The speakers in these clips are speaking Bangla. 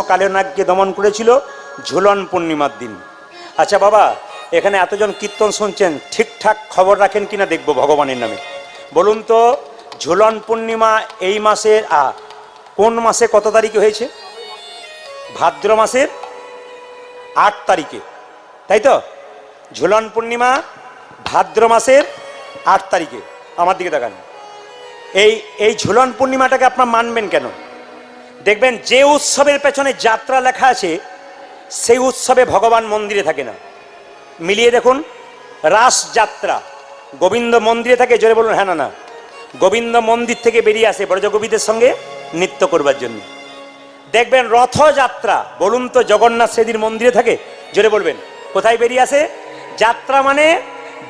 কালো নাগকে দমন করেছিল ঝুলন পূর্ণিমার দিন। আচ্ছা বাবা, এখানে এতজন কীর্তন শুনছেন, ঠিকঠাক খবর রাখেন কিনা দেখবো ভগবানের নামে। বলুন তো, ঝুলন পূর্ণিমা এই মাসের কোন মাসে কত তারিখে হয়েছে? ভাদ্র মাসের 8 তারিখে, তাই তো? ঝুলন পূর্ণিমা ভাদ্র মাসের 8 তারিখে। আমার দিকে তাকান। এই ঝুলন পূর্ণিমাটাকে আপনারা মানবেন কেন? দেখবেন যে উৎসবের পেছনে যাত্রা লেখা আছে সেই উৎসবে ভগবান মন্দিরে থাকে না। মিলিয়ে দেখুন, রাস যাত্রা গোবিন্দ মন্দিরে থাকে, জোরে বলুন হ্যাঁ না না। গোবিন্দ মন্দির থেকে বেরিয়ে আসে ব্রজগোপীদের সঙ্গে নৃত্য করবার জন্য। দেখবেন রথযাত্রা, বলুন তো জগন্নাথ সেদিন মন্দিরে থাকে, জোরে বলবেন। কোথায় বেরিয়ে আসে? যাত্রা মানে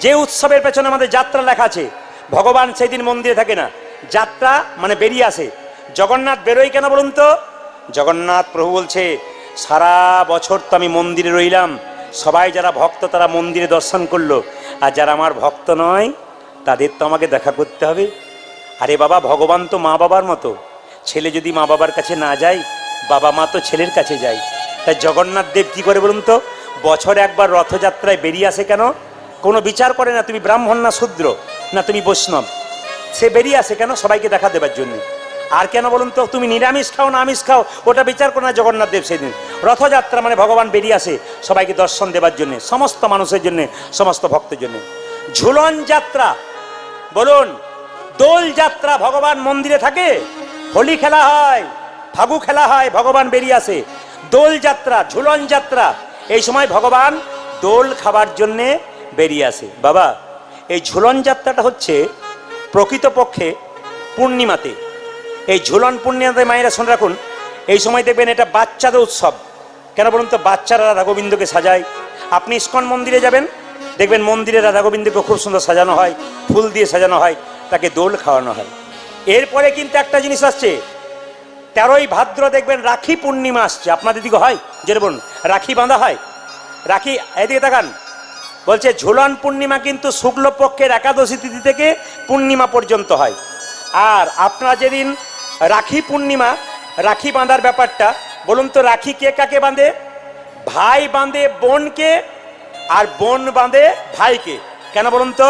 যে উৎসবের পেছনে আমাদের যাত্রা লেখা আছে, ভগবান সেদিন মন্দিরে থাকে না, যাত্রা মানে বেরিয়ে আসে। জগন্নাথ বেরোয় কেন বলুন তো? জগন্নাথ প্রভু বলছে, সারা বছর তো আমি মন্দিরে রইলাম, সবাই যারা ভক্ত তারা মন্দিরে দর্শন করলো, আর যারা আমার ভক্ত নয় তাদের তো আমাকে দেখা করতে হবে। আরে বাবা, ভগবান তো মা বাবার মতো, ছেলে যদি মা বাবার কাছে না যায়, বাবা মা তো ছেলের কাছে যায়। তাই জগন্নাথ দেব কি করে বলুন তো? বছরে একবার রথযাত্রায় বেরিয়ে আসে কেন? কোনো বিচার করে না তুমি ব্রাহ্মণ না শূদ্র না তুমি বৈষ্ণব, সে বেরিয়ে আসে কেন? সবাইকে দেখা দেবার জন্য। আর কেন বলুন তো? তুমি নিরামিষ খাও না আমিষ খাও ওটা বিচার করে না জগন্নাথ দেব সেদিন। রথযাত্রা মানে ভগবান বেরিয়ে আসে সবাইকে দর্শন দেবার জন্য, সমস্ত মানুষের জন্য, সমস্ত ভক্তের জন্য। ঝুলন যাত্রা, বলুন দোল যাত্রা, ভগবান মন্দিরে থাকে, হোলি খেলা হয়, ফাগু খেলা হয়, ভগবান বেরিয়ে আসে। দোল যাত্রা, ঝুলন যাত্রা, এই সময় ভগবান দোল খাবার জন্যে বেরিয়ে আসে। বাবা, এই ঝুলন যাত্রাটা হচ্ছে প্রকৃতপক্ষে পূর্ণিমাতে। এই ঝুলন পূর্ণিমাতে মায়েরা শুনে রাখুন, এই সময় দেখবেন এটা বাচ্চাদের উৎসব। কেন বলুন তো? বাচ্চারা রাধা গোবিন্দকে সাজায়। আপনি ইস্কন মন্দিরে যাবেন, দেখবেন মন্দিরে রাধা গোবিন্দকে খুব সুন্দর সাজানো হয়, ফুল দিয়ে সাজানো হয়, তাকে দোল খাওয়ানো হয়। এরপরে কিন্তু একটা জিনিস আসছে, 13ই ভাদ্র দেখবেন রাখি পূর্ণিমা আসছে। আপনাদের দিকে হয়? যেটা বলুন রাখি বাঁধা হয়, রাখি। এদিকে তাকান, বলছে ঝুলন পূর্ণিমা কিন্তু শুক্লপক্ষের একাদশী তিথি থেকে পূর্ণিমা পর্যন্ত হয়। আর আপনারা যেদিন রাখি পূর্ণিমা, রাখি বাঁধার ব্যাপারটা বলুন তো, রাখি কে কাকে বাঁধে? ভাই বাঁধে বোনকে, আর বোন বাঁধে ভাইকে। কেন বলুন তো?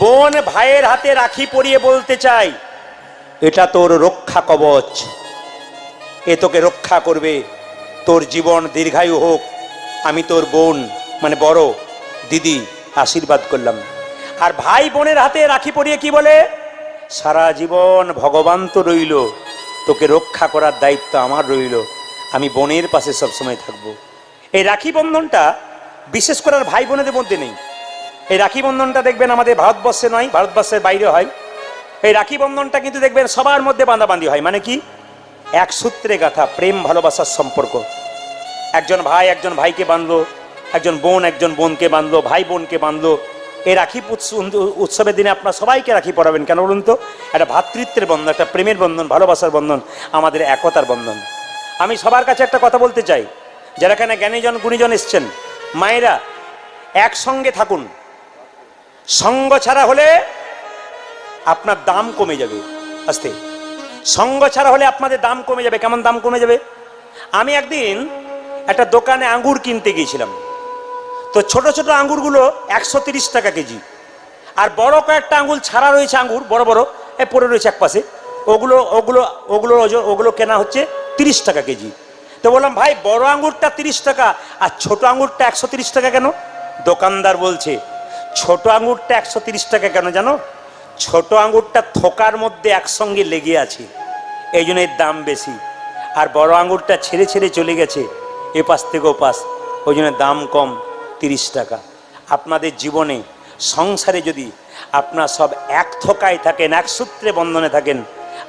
বোন ভাইয়ের হাতে রাখি পরিয়ে বলতে চাই, এটা তোর রক্ষা কবচ, এ তোকে রক্ষা করবে, তোর জীবন দীর্ঘায়ু হোক, আমি তোর বোন মানে বড় দিদি আশীর্বাদ করলাম। আর ভাই বোনের হাতে রাখি পরিয়ে কি বলে? সারা জীবন ভগবান তো রইল, তোকে রক্ষা করার দায়িত্ব আমার রইল, আমি বোনের পাশে সবসময় থাকবো। এই রাখি বন্ধনটা বিশেষ করে আর ভাই বোনেদের মধ্যে নেই। এই রাখি বন্ধনটা দেখবেন আমাদের ভারতবর্ষে নয়, ভারতবর্ষের বাইরে হয়। এই রাখি বন্ধনটা কিন্তু দেখবেন সবার মধ্যে বাঁধাবাঁধি হয়। মানে কি? এক সূত্রে গাঁথা প্রেম ভালোবাসার সম্পর্ক। একজন ভাই একজন ভাইকে বাঁধলো, একজন বোন একজন বোনকে বাঁধলো, ভাই বোনকে বাঁধলো। এই রাখি উৎসবের দিনে আপনারা সবাইকে রাখি পরাবেন। কেন বলুন তো? একটা ভ্রাতৃত্বের বন্ধন, একটা প্রেমের বন্ধন, ভালোবাসার বন্ধন, আমাদের একতার বন্ধন। আমি সবার কাছে একটা কথা বলতে চাই, যারা এখানে জ্ঞানীজন গুণীজন এসছেন, মায়েরা একসঙ্গে থাকুন। সঙ্গ ছাড়া হলে আপনার দাম কমে যাবে। আস্তে, সঙ্গ ছাড়া হলে আপনাদের দাম কমে যাবে। কেমন দাম কমে যাবে? আমি একদিন একটা দোকানে আঙ্গুর কিনতে গিয়েছিলাম, তো ছোট ছোট আঙ্গুরগুলো 130 টাকা কেজি, আর বড় কয়েকটা আঙ্গুর ছাড়া রয়েছে, আঙ্গুর বড় বড় পড়ে রয়েছে এক পাশে, ওগুলো ওগুলো ওগুলো ওগুলো কেনা হচ্ছে 30 টাকা কেজি। তো বললাম, ভাই বড় আঙ্গুরটা 30 টাকা আর ছোট আঙ্গুরটা 130 টাকা কেন? দোকানদার বলছে, ছোট আঙ্গুরটা 130 টাকা কেন জানো? ছোট আঙ্গুরটা থোকার মধ্যে একসঙ্গে লেগে আছে, এই জন্য এর দাম বেশি। আর বড় আঙ্গুরটা ছেড়ে ছেড়ে চলে গেছে এ পাশ থেকে ও পাশ, ওই জন্য দাম কম, 30 টাকা। আপনাদের জীবনে সংসারে যদি আপনার সব এক থোকায় থাকেন, এক সূত্রে বন্ধনে থাকেন,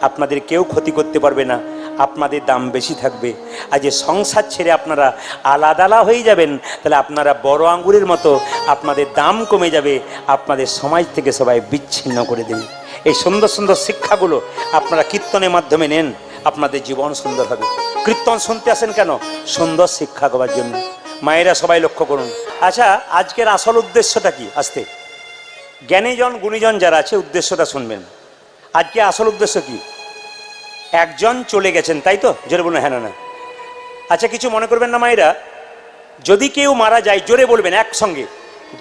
আপনাদের কেউ ক্ষতি করতে পারবে না, আপনাদের দাম বেশি থাকবে। আর যে সংসার ছেড়ে আপনারা আলাদা হয়ে যাবেন, তাহলে আপনারা বড় আঙ্গুরের মতো, আপনাদের দাম কমে যাবে, আপনাদের সমাজ থেকে সবাই বিচ্ছিন্ন করে দেবে। এই সুন্দর সুন্দর শিক্ষাগুলো আপনারা কীর্তনের মাধ্যমে নেন, আপনাদের জীবন সুন্দর হবে। কীর্তন শুনতে আসেন কেন? সুন্দর শিক্ষা দেওয়ার জন্য। মায়েরা সবাই লক্ষ্য করুন। আচ্ছা, আজকের আসল উদ্দেশ্যটা কি? আসতে, জ্ঞানীজন গুণীজন যারা আছে উদ্দেশ্যটা শুনবেন। আজকে আসল উদ্দেশ্য কি? একজন চলে গেছেন, তাই তো? যেটা বলুন হ্যাঁ না না। আচ্ছা, কিছু মনে করবেন না মায়েরা, যদি কেউ মারা যায় জোরে বলবেন একসঙ্গে,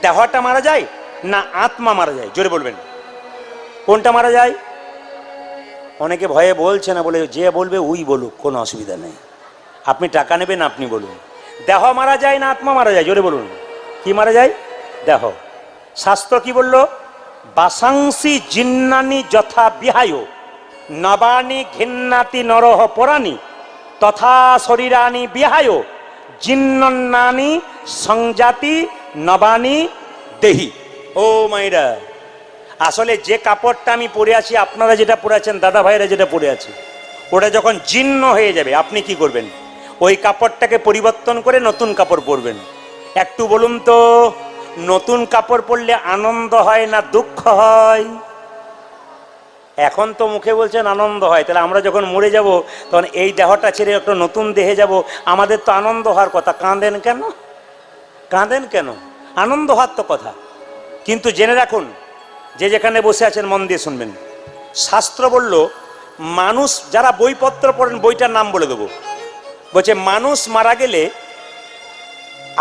দেহটা মারা যায় না আত্মা মারা যায়? জোরে বলবেন কোনটা মারা যায়। অনেকে ভয়ে বলছে না, বলে যে বলবে ওই বলুক, কোনো অসুবিধা নেই, আপনি টাকা নেবেন আপনি বলুন। দেহ মারা যায় না আত্মা মারা যায়? জোরে বলুন, কি মারা যায়? দেহ। শাস্ত্র কি বলল? বাসাংসি জিন্নানি যথা বিহায় নবানি ঘিন্নাতি নরহ পরাণী তথা শরীরানি বিহায় জিন্নানি সংজাতি নবানি দেহি। ও মাইরা, আসলে যে কাপড়টা আমি পরে আছি, আপনারা যেটা পরে আছেন, দাদা ভাইরা যেটা পরে আছে, ওটা যখন জীর্ণ হয়ে যাবে আপনি কি করবেন? ওই কাপড়টাকে পরিবর্তন করে নতুন কাপড় পরবেন। একটু বলুন তো, নতুন কাপড় পরলে আনন্দ হয় না দুঃখ হয়? এখন তো মুখে বলছেন আনন্দ হয়, তাহলে আমরা যখন মরে যাব তখন এই দেহটা ছেড়ে একটা নতুন দেহে যাব, আমাদের তো আনন্দ হওয়ার কথা। কাঁদেন কেন? কাঁদেন কেন? আনন্দ হওয়ার তো কথা। কিন্তু জেনে রাখুন, যে যেখানে বসে আছেন মন দিয়ে শুনবেন, শাস্ত্র বলল, মানুষ যারা বইপত্র পড়েন, বইটার নাম বলে দেবো, বলছে মানুষ মারা গেলে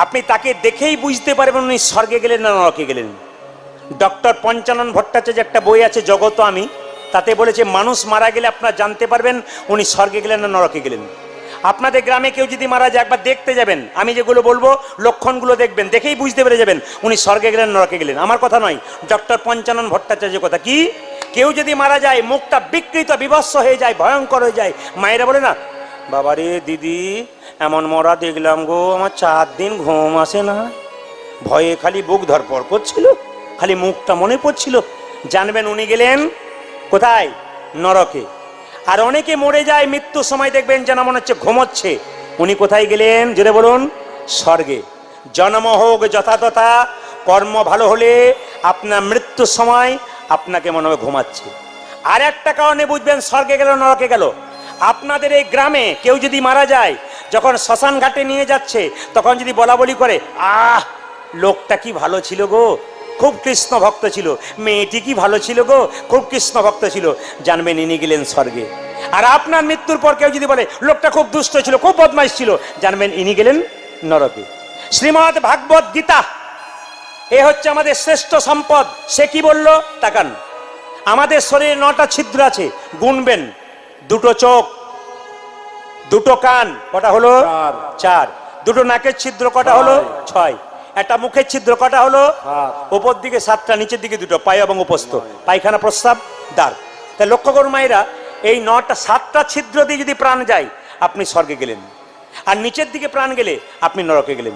আপনি তাকে দেখেই বুঝতে পারবেন উনি স্বর্গে গেলেন না নরকে গেলেন। ডক্টর পঞ্চানন ভট্টাচার্যের একটা বই আছে জগত আমি, তাতে বলেছে মানুষ মারা গেলে আপনারা জানতে পারবেন উনি স্বর্গে গেলেন না নরকে গেলেন। আপনাদের গ্রামে কেউ যদি মারা যায়, একবার দেখতে যাবেন, আমি যেগুলো বলবো লক্ষণগুলো দেখবেন, দেখেই বুঝতে পেরে যাবেন উনি স্বর্গে গেলেন নরকে গেলেন। আমার কথা নয়, ডক্টর পঞ্চানন ভট্টাচার্যের কথা। কি? কেউ যদি মারা যায়, মুখটা বিকৃত বিভৎস হয়ে যায়, ভয়ঙ্কর হয়ে যায়, মায়েরা বলে না, বাবারে দিদি এমন মরা দেখলাম গো, আমার 4 দিন ঘুম আসে না, ভয়ে খালি বুক ধরপড় করছিল, খালি মুখটা মনে পড়ছিল, জানবেন উনি গেলেন কোথায়? নরকে। আর অনেকে মরে যায় মৃত্যুর সময়, দেখবেন যেন মনে হচ্ছে ঘুমোচ্ছে, উনি কোথায় গেলেন? জোরে বলুন, স্বর্গে। জন্ম হোক যথাতথা, কর্ম ভালো হলে আপনার মৃত্যুর সময় আপনাকে মনে হবে ঘুমাচ্ছে। আর একটা কারণে বুঝবেন স্বর্গে গেল নরকে গেল, আপনাদের এই গ্রামে কেউ যদি মারা যায়, যখন শ্মশান ঘাটে নিয়ে যাচ্ছে, তখন যদি বলা বলি করে, আহ লোকটা কি ভালো ছিল গো, খুব কৃষ্ণ ভক্ত ছিল, মেয়েটি কি ভালো ছিল গো, খুব কৃষ্ণ ভক্ত ছিল, জানবেন ইনি গেলেন স্বর্গে। আর আপনার মৃত্যুর পর কেউ যদি বলে লোকটা খুব দুষ্ট ছিল, খুব বদমাইশ ছিল, জানবেন ইনি গেলেন নরকে। শ্রীমদ্ ভাগবত গীতা, এ হচ্ছে আমাদের শ্রেষ্ঠ সম্পদ। সে কি বলল তাকান, আমাদের শরীরে 9টা ছিদ্র আছে, গুনবেন। 2টো চোখ, 2টো কান, কটা হলো? 4। 2টো নাকের ছিদ্র, কটা হলো? 6। একটা মুখের ছিদ্র, কটা হলো? উপর দিকে 7টা, নিচের দিকে 2টো, পায় এবং উপস্থ, পায়খানা প্রস্রাব দ্বার। তাই লক্ষ্য করুন মায়েরা, এই 7টা ছিদ্র দিয়ে যদি প্রাণ যায় আপনি স্বর্গে গেলেন, আর নিচের দিকে প্রাণ গেলে আপনি নরকে গেলেন।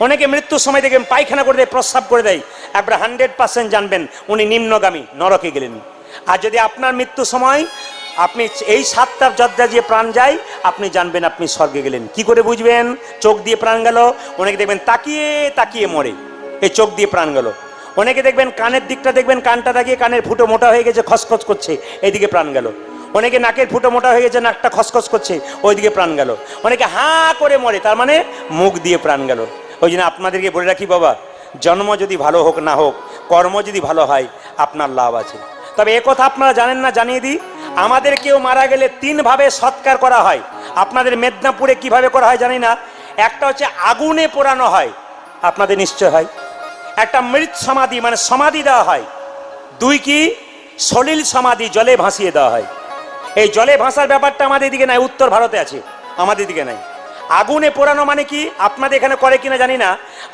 অনেকে মৃত্যুর সময় দেখবেন পায়খানা করে দেয়, প্রস্রাব করে দেয়, একবার 100% জানবেন উনি নিম্নগামী, নরকে গেলেন। আর যদি আপনার মৃত্যুর সময় আপনি এই 7টা জজ্জা দিয়ে প্রাণ যায়, আপনি জানবেন আপনি স্বর্গে গেলেন। কি করে বুঝবেন? চোখ দিয়ে প্রাণ গেল, অনেকে দেখবেন তাকিয়ে তাকিয়ে মরে, এই চোখ দিয়ে প্রাণ গেল। অনেকে দেখবেন কানের দিকটা, দেখবেন কানটা তাকিয়ে, কানের ফুটো মোটা হয়ে গেছে, খসখস করছে, এইদিকে প্রাণ গেল। অনেকে নাকের ফুটো মোটা হয়ে গেছে, নাকটা খসখস করছে, ওইদিকে প্রাণ গেল। অনেকে হাঁ করে মরে, তার মানে মুখ দিয়ে প্রাণ গেল। ওই জন্য আপনাদেরকে বলে রাখি বাবা, জন্ম যদি ভালো হোক না হোক, কর্ম যদি ভালো হয় আপনার লাভ আছে। তবে একথা আপনারা জানেন না, জানিয়ে দিই, আমাদের কেউ মারা গেলে 3 ভাবে সৎকার করা হয়। আপনাদের মেদিনীপুরে কিভাবে করা হয় জানি না। একটা হচ্ছে আগুনে পোড়ানো হয়, আপনাদের নিশ্চয় হয়। একটা মৃত সমাধি, মানে সমাধি দেওয়া হয়। 2 কি? সলিল সমাধি, জলে ভাসিয়ে দেওয়া হয়। এই জলে ভাসার ব্যাপারটা আমাদের দিকে নাই, উত্তর ভারতে আছে, আমাদের দিকে নাই। আগুনে পোড়ানো মানে কি, আপনাদের এখানে করে কিনা জানি না,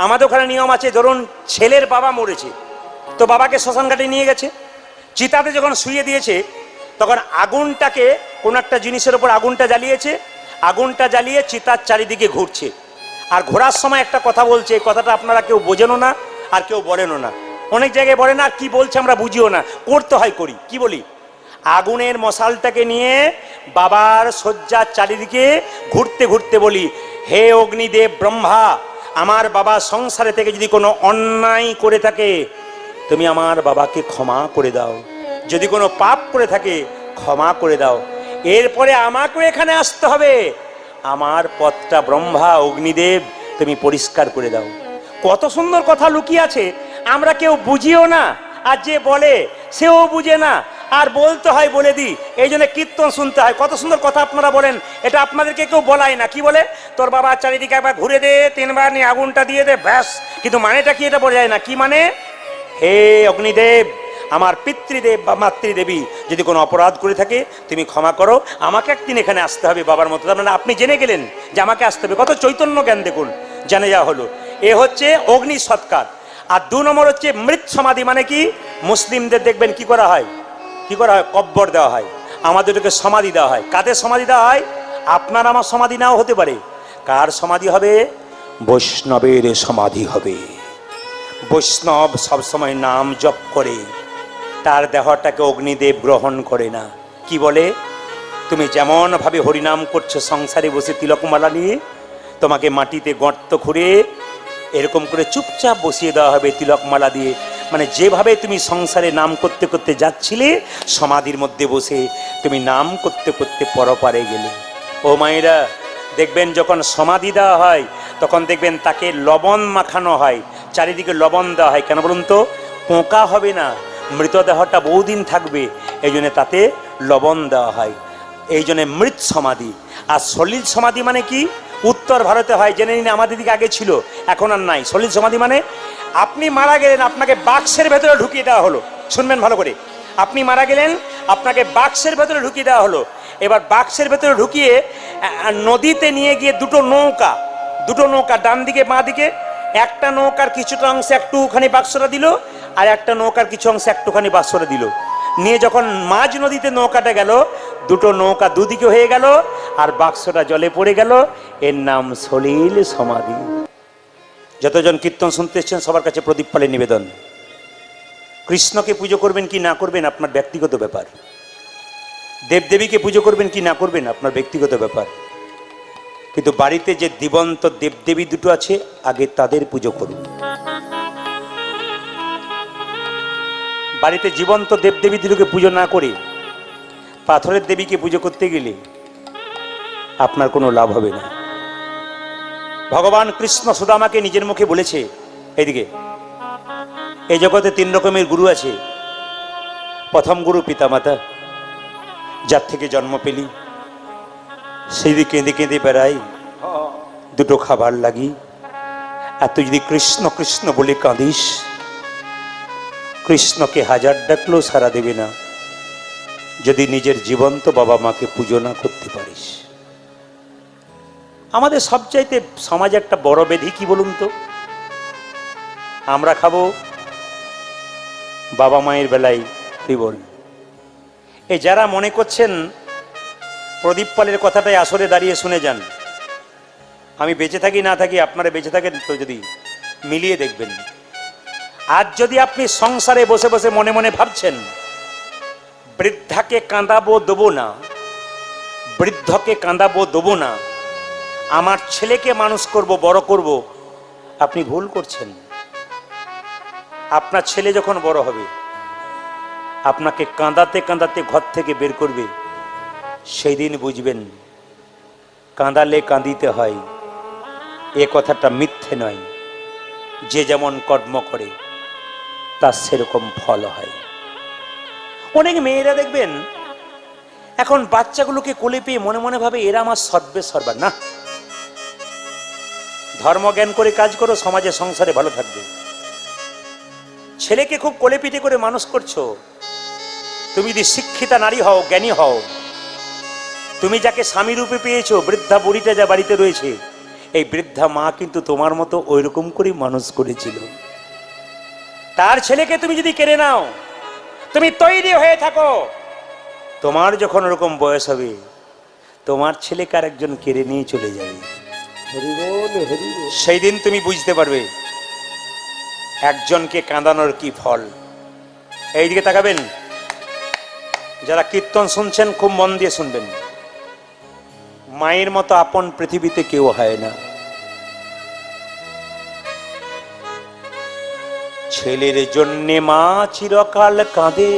আমাদের ওখানে নিয়ম আছে। ধরুন ছেলের বাবা মরেছে, তো বাবাকে শ্মশান ঘাটে নিয়ে গেছে, চিতাতে যখন শুয়ে দিয়েছে, তখন আগুনটাকে কোন একটা জিনিসের উপর আগুনটা জ্বালিয়েছে, আগুনটা জ্বালিয়ে চিতার চারিদিকে ঘুরছে। আর ঘোরার সময় একটা কথা বলছে, এই কথাটা আপনারা কেউ বোঝেনও না আর কেউ বলেনও না, অনেক জায়গায় বলে না, কি বলছে আমরা বুঝিও না, করতে হয় করি। কি বলি? আগুনের মশালটাকে নিয়ে বাবার শয্যার চারিদিকে ঘুরতে ঘুরতে বলি, হে অগ্নিদেব ব্রহ্মা, আমার বাবা সংসারে থেকে যদি কোনো অন্যায় করে থাকে তুমি আমার বাবাকে ক্ষমা করে দাও, যদি কোনো পাপ করে থাকে ক্ষমা করে দাও, এরপরে আমাকেও এখানে আসতে হবে, আমার পথটা ব্রহ্মা অগ্নিদেব তুমি পরিষ্কার করে দাও। কত সুন্দর কথা লুকিয়ে আছে, আমরা কেউ বুঝিও না, আর যে বলে সেও বুঝে না, আর বলতে হয় বলে দিই, এই জন্য কীর্তন শুনতে হয়। কত সুন্দর কথা আপনারা বলেন, এটা আপনাদেরকে কেউ বলায় না। কি বলে? তোর বাবা চারিদিকে একবার ঘুরে দে, 3বার নিয়ে আগুনটা দিয়ে দে, ব্যাস। কিন্তু মানেটা কি এটা বলা যায় না। কি মানে? হে অগ্নিদেব, আমার পিতৃদেব বা মাতৃদেবী, যদি কোনো অপরাধ করে থাকে তুমি ক্ষমা করো, আমাকে একদিন এখানে আসতে হবে বাবার মতো। তার মানে আপনি জেনে গেলেন যে আমাকে আসতে হবে। কত চৈতন্য জ্ঞান দেখুন, জেনে যাওয়া হলো। এ হচ্ছে অগ্নি সৎকার। আর 2 নম্বর হচ্ছে মৃত সমাধি। মানে কি? মুসলিমদের দেখবেন কি করা হয়, কি করা হয়? কব্বর দেওয়া হয়, আমাদেরকে সমাধি দেওয়া হয়। কাদের সমাধি দেওয়া হয়? আপনার আমার সমাধি নাও হতে পারে। কার সমাধি হবে? বৈষ্ণবের সমাধি হবে। বৈষ্ণব সবসময় নাম জপ করে, তার দেহটাকে অগ্নিদেব গ্রহণ করে না। কি বলে? তুমি যেমন ভাবে হরিনাম করছো সংসারে বসে তিলকমালা নিয়ে, তোমাকে মাটিতে গর্ত খুঁড়ে এরকম করে চুপচাপ বসিয়ে দেওয়া হবে তিলকমালা দিয়ে। মানে যেভাবে তুমি সংসারে নাম করতে করতে যাচ্ছিলে, সমাধির মধ্যে বসে তুমি নাম করতে করতে পরপারে গেলে। ও মায়েরা, দেখবেন যখন সমাধি দেওয়া হয় তখন দেখবেন তাকে লবণ মাখানো হয়, চারিদিকে লবণ দেওয়া হয়। কেন বলুন তো? পোকা হবে না, মৃতদেহটা বহুদিন থাকবে, এই জন্য তাতে লবণ দেওয়া হয়। এই জন্য মৃত সমাধি। আর সলিল সমাধি মানে কি? উত্তর ভারতে হয়, জেনে নিন। আমাদের দিকে আগে ছিল, এখন আর নাই। সলিল সমাধি মানে আপনি মারা গেলেন, আপনাকে বাক্সের ভেতরে ঢুকিয়ে দেওয়া হলো। শুনবেন ভালো করে, আপনি মারা গেলেন, আপনাকে বাক্সের ভেতরে ঢুকিয়ে দেওয়া হলো। এবার বাক্সের ভেতরে ঢুকিয়ে নদীতে নিয়ে গিয়ে দুটো নৌকা ডান দিকে বাঁ দিকে, একটা নৌকার কিছুটা অংশে একটুখানি বাক্সটা দিল, আর একটা নৌকার কিছু অংশে একটুখানি বাক্সটা দিল। নিয়ে যখন মাঝ নদীতে নৌকাটা গেল, দুটো নৌকা দুদিকে হয়ে গেল, আর বাক্সটা জলে পড়ে গেল। এর নাম সলিল সমাধি। যতজন কীর্তন শুনতে এসছেন সবার কাছে প্রদীপ পালের নিবেদন, কৃষ্ণকে পুজো করবেন কি না করবেন আপনার ব্যক্তিগত ব্যাপার। দেবদেবীকে পুজো করবেন কি না করবেন আপনার ব্যক্তিগত ব্যাপার। কিন্তু বাড়িতে যে জীবন্ত দেবদেবী দুটো আছে, আগে তাদের পুজো করুন। বাড়িতে জীবন্ত দেবদেবী দুটোকে পুজো না করে পাথরের দেবীকে পুজো করতে গেলে আপনার কোনো লাভ হবে না। ভগবান কৃষ্ণ সুদামাকে নিজের মুখে বলেছে, এইদিকে, এই জগতে 3 রকমের গুরু আছে। প্রথম গুরু পিতামাতা, যার থেকে জন্ম পেলি, সেই দিকে কেঁদে কেঁদে বেড়াই দুটো খাবার লাগি। আর তুই যদি কৃষ্ণ কৃষ্ণ বলে কাঁদিস, কৃষ্ণকে 1000 ডাকলেও সারা দেবে না যদি নিজের জীবন্ত বাবা মাকে পুজো না করতে পারিস। আমাদের সবচাইতে সমাজে একটা বড় ব্যাধি কি বলুন তো? আমরা খাবো, বাবা মায়ের বেলায় বল। এই যারা মনে করছেন, প্রদীপ পালের কথাটাই আসরে দাঁড়িয়ে শুনে যান। আমি বেঁচে থাকি না থাকি, আপনারা বেঁচে থাকেন তো যদি মিলিয়ে দেখবেন। আজ যদি আপনি সংসারে বসে বসে মনে মনে ভাবছেন বৃদ্ধাকে কাঁদাবো দেবো না, বৃদ্ধকে কাঁদাবো দেবো না, আমার ছেলেকে মানুষ করব, বড় করব, আপনি ভুল করছেন। আপনার ছেলে যখন বড় হবে, আপনাকে কাঁদাতে কাঁদাতে ঘর থেকে বের করবে, সেই দিন বুঝবেন কাঁদালে কাঁদিতে হয়, এ কথাটা মিথ্যে নয়। যে যেমন কর্ম করে তার সেরকম ফল হয়। অনেক মেয়েরা দেখবেন এখন বাচ্চাগুলোকে কোলে পেয়ে মনে মনে ভাবে এরা আমার সর্বে সর্বা। না, ধর্মজ্ঞান করে কাজ করো, সমাজে সংসারে ভালো থাকবে। ছেলেকে খুব কোলে পিঠে করে মানুষ করছো, তুমি যদি শিক্ষিতা নারী হও, জ্ঞানী হও, তুমি যাকে স্বামী রূপে পেয়েছো, বৃদ্ধা বুড়িটা যা বাড়িতে রয়েছে, এই বৃদ্ধা মা কিন্তু তোমার মতো ওই রকম করে মানুষ করেছিল। তার ছেলেকে তুমি যদি কেড়ে নাও, তুমি তৈরি হয়ে থাকো, তোমার যখন ওরকম বয়স হবে, তোমার ছেলেকে আর একজন কেড়ে নিয়ে চলে যাবে। সেই দিন তুমি বুঝতে পারবে একজনকে কাঁদানোর কি ফল। এইদিকে তাকাবেন, যারা কীর্তন শুনছেন খুব মন দিয়ে শুনবেন। মায়ের মতো আপন পৃথিবীতে কেউ হয় না। ছেলের জন্যে মা চিরকাল কাঁদে,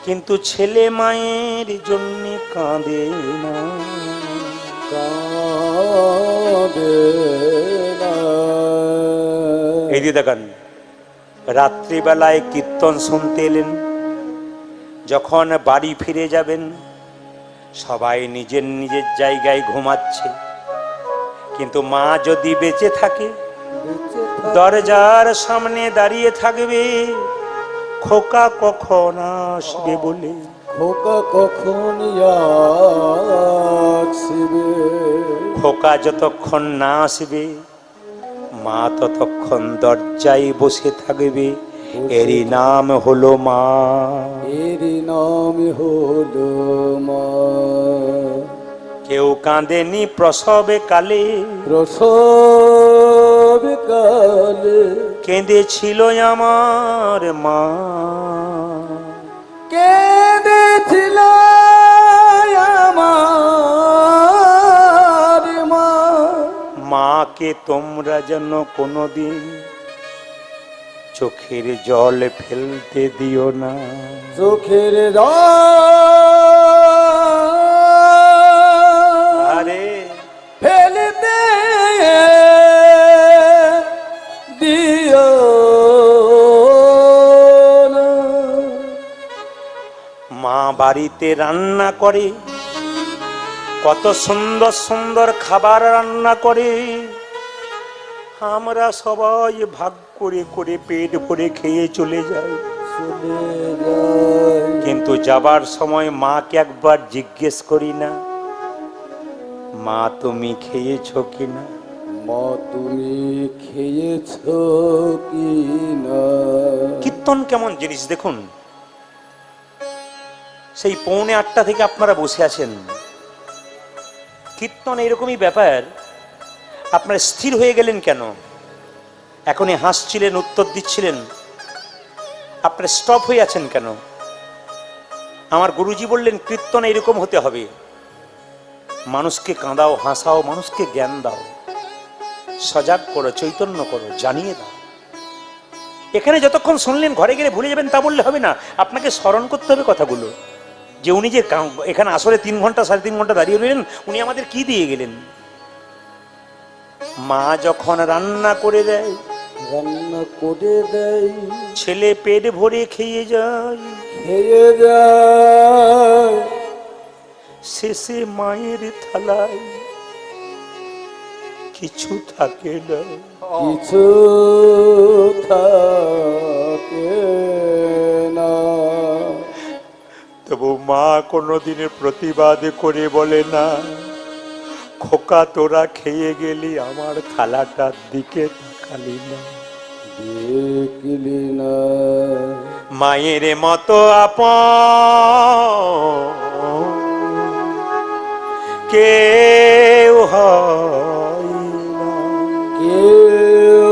কিন্তু ছেলে মায়ের জন্যে কাঁদে না, কাঁদে না। এই দিয়ে দেখান, রাত্রিবেলায় কীর্তন শুনতে এলেন, যখন বাড়ি ফিরে যাবেন সবাই নিজের নিজের জায়গায় ঘুমাচ্ছে, কিন্তু মা যদি বেঁচে থাকে দরজার সামনে দাঁড়িয়ে থাকবে, খোকা কখন আসবে বলে। খোকা কখন আসবে, খোকা যতক্ষণ না আসবে মা ততক্ষণ দরজায় বসে থাকবে, এরই নাম হলো মা। এরই নাম হলো মা। কেউ কাঁদেনি প্রসবে কালে, প্রসব কালে কেঁদেছিল আমার মা। কেঁদেছিল আমার মা। মাকে তোমরা যেন কোনোদিন চোখের জল ফেলতে দিও না। চোখের জল আরে ফেলতে দিও না। মা বাড়িতে রান্না করে, কত সুন্দর সুন্দর খাবার রান্না করে, আমরা সবাই ভাগ করে করে পেট ভরে খেয়ে চলে যাই। চলে যায়, কিন্তু যাবার সময় মাকে একবার জিজ্ঞেস করি না, মা তুমি খেয়েছো কিনা? মা তুমি খেয়েছো কি না। কীর্তন কেমন জিনিস দেখুন, সেই 7:45 থেকে আপনারা বসে আছেন, কীর্তন এরকমই ব্যাপার। আপনারা স্থির হয়ে গেলেন কেন? এখনই হাসছিলেন, উত্তর দিচ্ছিলেন, আপনারা স্টপ হয়ে আছেন কেন? আমার গুরুজি বললেন কীর্তন এরকম হতে হবে, মানুষকে কাঁদাও, হাসাও, মানুষকে জ্ঞান দাও, সজাগ করো, চৈতন্য করো, জানিয়ে দাও। এখানে যতক্ষণ শুনলেন ঘরে গেলে ভুলে যাবেন তা বললে হবে না, আপনাকে স্মরণ করতে হবে কথাগুলো, যে উনি যে এখানে আসলে 3 ঘন্টা 3.5 ঘন্টা দাঁড়িয়ে রইলেন, উনি আমাদের কি দিয়ে গেলেন। মা যখন রান্না করে দেয়, রান্না করে দেয়, ছেলে পেট ভরে খেয়ে যায়, খেয়ে যায়, শেষে মায়ের থালায় কিছু থাকে না। কিছু থাকে না। তবু মা কোনোদিনের প্রতিবাদ করে বলে না, খোকা তোরা খেয়ে গেলি, আমার থালাটার দিকে তাকালি না। দেখলি না মায়ের মতো আপন কেউ হয় না। কেউ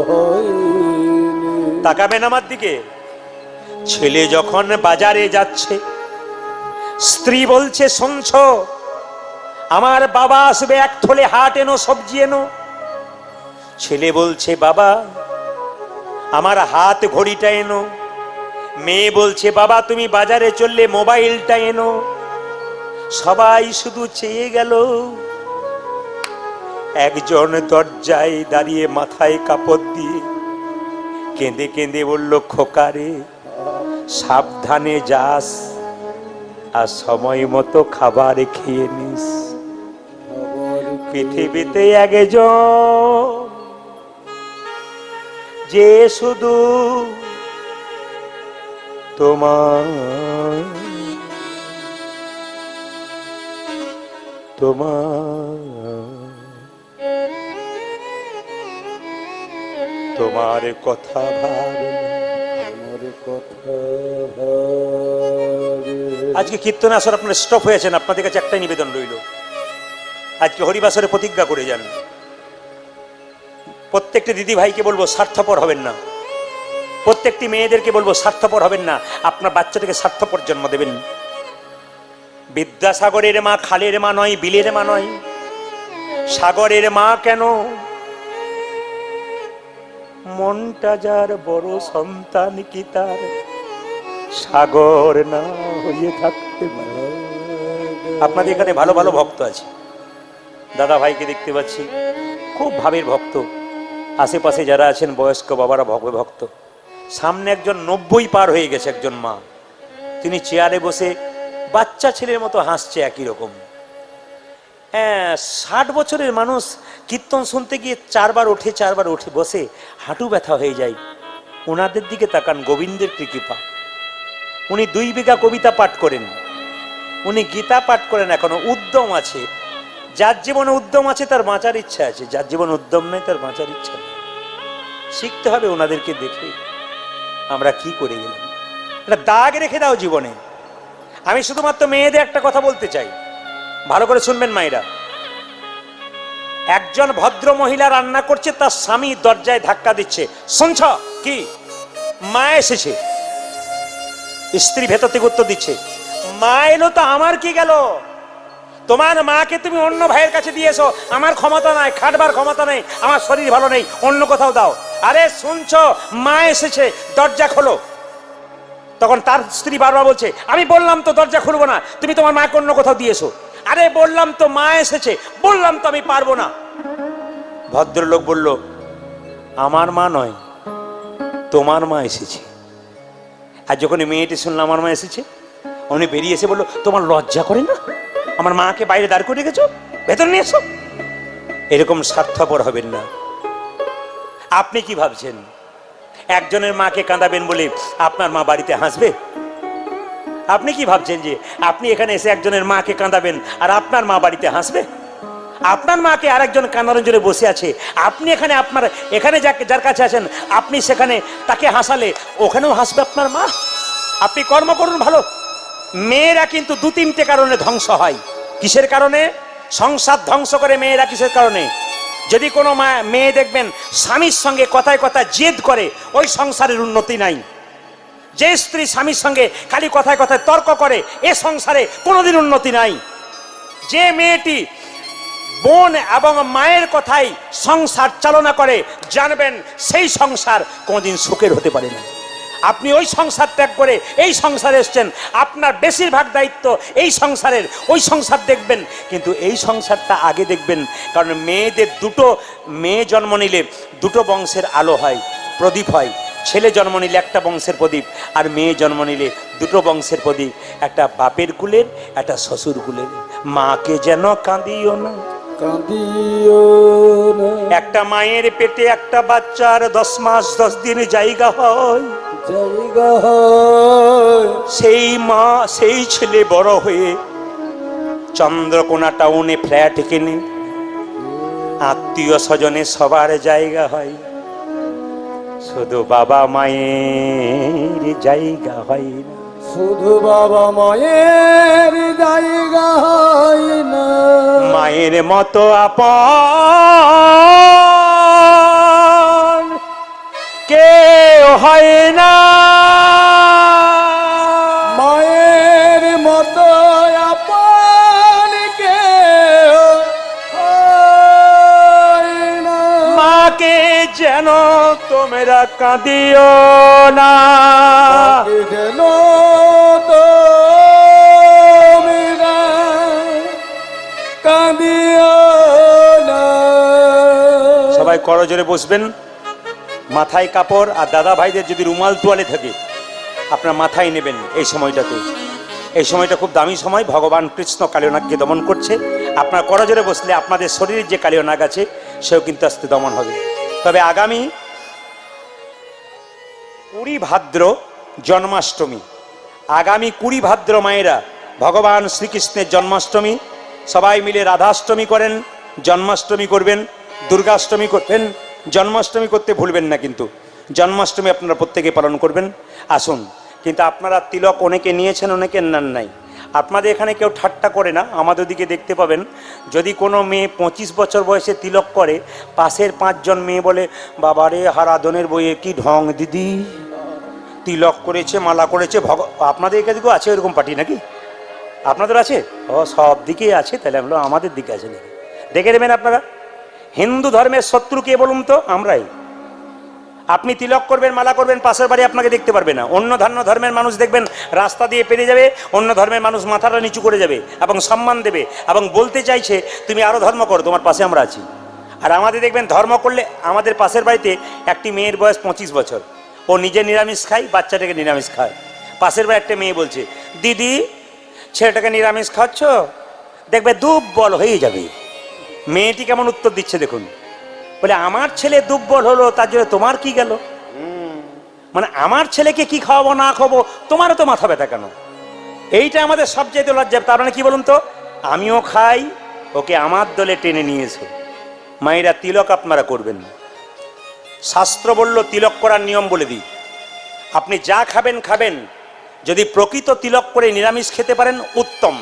হয়নি। তাকাবেন আমার দিকে। ছেলে যখন বাজারে যাচ্ছে, স্ত্রী বলছে শুনছো আমার বাবা আসবে, 1 থলে হাট এনো, সবজি এনো। ছেলে বলছে বাবা আমার হাত ঘড়িটা এনো। মেয়ে বলছে বাবা তুমি বাজারে চললে মোবাইলটা এনো। সবাই শুধু চেয়ে গেল, একজন দরজায় দাঁড়িয়ে মাথায় কাপড় দিয়ে কেঁদে কেঁদে বলল, খোকারে সাবধানে যাস আর সময় মতো খাবার খেয়ে নিস। পৃথিবীতে একজন যে শুধু তোমার তোমার কথা ভাবে। আমার কথা ভাবে। আজকে কীর্তনে আসার আপনারা স্টপ হয়েছেন, আপনাদের কাছে একটাই নিবেদন রইল, আজকে হরিবাসরে প্রতিজ্ঞা করে যান। প্রত্যেকটি দিদি ভাইকে বলবো স্বার্থপর হবেন না, প্রত্যেকটি মেয়েদেরকে বলবো স্বার্থপর হবেন না, আপনার বাচ্চাটাকে স্বার্থপর জন্ম দেবেন। বিদ্যাসাগরের মা খালের মা নয়, বিলের মা নয়, সাগরের মা কেন, মনটা যার বড় সন্তান কি তার সাগর না হয়ে থাকতে পারে। আপনাদের এখানে ভালো ভালো ভক্ত আছে, দাদা ভাইকে দেখতে পাচ্ছি, খুব ভাবের ভক্ত, আশেপাশে যারা আছেন বয়স্ক বাবারা ভক্ত, সামনে একজন 90 পার হয়ে গেছে একজন মা, তিনি চেয়ারে বসে বাচ্চা ছেলের মতো হাসছে একই রকম। 60 বছরের মানুষ কীর্তন শুনতে গিয়ে 4 বার উঠে বসে হাঁটু ব্যথা হয়ে যায়। ওনাদের দিকে তাকান, গোবিন্দের কৃপা। উনি 2 বিঘা কবিতা পাঠ করেন, উনি গীতা পাঠ করেন, এখনো উদ্যম আছে। যার জীবনে উদ্যম আছে তার বাঁচার ইচ্ছা আছে, যার জীবনে উদ্যম নেই তার বাঁচার ইচ্ছা নেই। শিখতে হবে ওনাদেরকে দেখে। আমরা কি করে গেলাম? একটা দাগ রেখে দাও জীবনে। আমি শুধুমাত্র মেয়েদের একটা কথা বলতে চাই, ভালো করে শুনবেন মায়েরা। একজন ভদ্র মহিলা রান্না করছে, তার স্বামী দরজায় ধাক্কা দিচ্ছে, শুনছ কি? মা এসেছে। স্ত্রী ভেতর থেকে উত্তর দিচ্ছে, মা এলো তো আমার কি গেল? তোমার মাকে তুমি অন্য ভাইয়ের কাছে দিয়েছো, আমার ক্ষমতা নাই, খাটবার ক্ষমতা নেই, আমার শরীর ভালো নেই, অন্য কোথাও দাও। আরে শুনছো, মা এসেছে, দরজা খোলো। তখন তার স্ত্রী বারবার বলছে, আমি বললাম তো দরজা খুলবো না, তুমি তোমার মাকে অন্য কোথাও দিয়েছো। আরে বললাম তো মা এসেছে, বললাম তো আমি পারবো না। ভদ্রলোক বলল, আমার মা নয়, তোমার মা এসেছে। আর যখন মেয়েটি শুনলো আমার মা এসেছে, উনি বেরিয়ে এসে বললো, তোমার লজ্জা করে না? আমার মাকে বাইরে দাঁড় করে রেখেছো, ভেতর নিয়ে এসো। এরকম স্বার্থপর হবেন না। আপনি কি ভাবছেন একজনের মাকে কাঁদাবেন বলে আপনার মা বাড়িতে হাসবে? আপনি কি ভাবছেন যে আপনি এখানে এসে একজনের মাকে কাঁদাবেন আর আপনার মা বাড়িতে হাসবে? আপনার মাকে আরেকজন কাঁদানোর জন্য বসে আছে, আপনি এখানে আপনার এখানে যার কাছে আছেন আপনি সেখানে তাকে হাসালে ওখানেও হাসবে আপনার মা? আপনি কর্ম করুন ভালো। মেয়েরা কিন্তু 2-3টে কারণে ধ্বংস হয়। কিসের কারণে সংসার ধ্বংস করে মেয়েরা? কিসের কারণে? যদি কোনো মেয়ে দেখবেন স্বামীর সঙ্গে কথায় কথায় জেদ করে, ওই সংসারের উন্নতি নাই। যে স্ত্রী স্বামীর সঙ্গে খালি কথায় কথায় তর্ক করে, এ সংসারে কোনোদিন উন্নতি নাই। যে মেয়েটি বোন এবং মায়ের কথাই সংসার চালনা করে, জানবেন সেই সংসার কোনোদিন সুখের হতে পারে না। আপনি ওই সংসার ত্যাগ করে এই সংসারে এসছেন, আপনার বেশিরভাগ দায়িত্ব এই সংসারের। ওই সংসার দেখবেন, কিন্তু এই সংসারটা আগে দেখবেন। কারণ মেয়েদের মেয়ে জন্ম নিলে 2টো বংশের আলো হয়, প্রদীপ হয়। ছেলে জন্ম নিলে একটা বংশের প্রদীপ, আর মেয়ে জন্ম নিলে 2টো বংশের প্রদীপ, একটা বাপের কুলের, একটা শ্বশুর কুলের। মাকে যেন কাঁদিও না, কাঁদিও না। একটা মায়ের পেটে একটা বাচ্চার 10 মাস 10 দিন জায়গা হয়। সেই মা সেই ছেলে বড় হয়ে চন্দ্রকোনা টাউনে ফ্ল্যাট কিনে আত্মীয় স্বজনে সবার জায়গা হয়, শুধু বাবা মায়ের জায়গা হয় না। শুধু বাবা মায়ের জায়গা হয় না। মায়ের মতো আপন কেউ হয় না। মায়ের মতো আপন কেউ হয় না। মাকে যেন তোমরা কাঁদিও না, মাকে যেন তোমরা কাঁদিও না। সবাই করজোরে বসবেন। মাথায় কাপড়, আর দাদা ভাইদের যদি রুমাল তোয়ালে থাকে আপনার মাথায় নেবেন। এই সময়টাতে, এই সময়টা খুব দামি সময়। ভগবান কৃষ্ণ কালীয়নাগকে দমন করছে। আপনার করজোরে বসলে আপনাদের শরীরের যে কালীয়নাগ আছে সেও কিন্তু আস্তে দমন হবে। তবে আগামী 20 ভাদ্র জন্মাষ্টমী, আগামী 20 ভাদ্র মায়েরা ভগবান শ্রীকৃষ্ণের জন্মাষ্টমী, সবাই মিলে রাধাষ্টমী করেন, জন্মাষ্টমী করবেন, দুর্গাষ্টমী করবেন। জন্মাষ্টমী করতে ভুলবেন না, কিন্তু জন্মাষ্টমী আপনারা প্রত্যেকে পালন করবেন। আসুন, কিন্তু আপনারা তিলক অনেকে নিয়েছেন, অনেকে নেন নাই। আপনাদের এখানে কেউ ঠাট্টা করে না। আমাদের দিকে দেখতে পাবেন, যদি কোনো মেয়ে 25 বছর বয়সে তিলক করে, পাশের 5 জন মেয়ে বলে, বাবারে হারাধনের বইয়ে কি ঢং দিদি, তিলক করেছে, মালা করেছে। আপনাদের এখানেও আছে এরকম পার্টি নাকি? আপনাদের আছে? ও, সব দিকেই আছে। তাহলে আমরা আমাদের দিকে আছে নাকি দেখে নেবেন আপনারা। হিন্দু ধর্মের শত্রু কে বলুন তো? আমরাই। আপনি তিলক করবেন, মালা করবেন, পাশের বাড়ি আপনাকে দেখতে পারবে না। অন্য ধর্মের মানুষ দেখবেন রাস্তা দিয়ে পেরিয়ে যাবে, অন্য ধর্মের মানুষ মাথাটা নিচু করে যাবে এবং সম্মান দেবে এবং বলতে চাইছে তুমি আরো ধর্ম করো, তোমার পাশে আমরা আছি। আর আমাদের দেখবেন ধর্ম করলে, আমাদের পাশের বাড়িতে একটি মেয়ের বয়স 25 বছর, ও নিজে নিরামিষ খায়, বাচ্চাটাকে নিরামিষ খায়। পাশের বাড়ি একটা মেয়ে বলছে, দিদি ছেলেটাকে নিরামিষ খাচ্ছ, দেখবে দুর্বল হয়ে যাবে। মেয়েটি কেমন উত্তর দিচ্ছে দেখুন, বলে আমার ছেলে দুর্বল হলো তার জন্য তোমার কি গেল? মানে আমার ছেলেকে কি খাওয়াবো না খাবো তোমারও তো মাথা ব্যথা কেন? এইটা আমাদের সবচেয়ে লজ্জা। তার মানে কি বলুন তো, আমিও খাই, ওকে আমার দলে টেনে নিয়ে এসো। মায়েরা তিলক আপনারা করবেন না। শাস্ত্র বলল তিলক করার নিয়ম বলে দিই, আপনি যা খাবেন খাবেন, যদি প্রকৃত তিলক করে নিরামিষ খেতে পারেন উত্তম,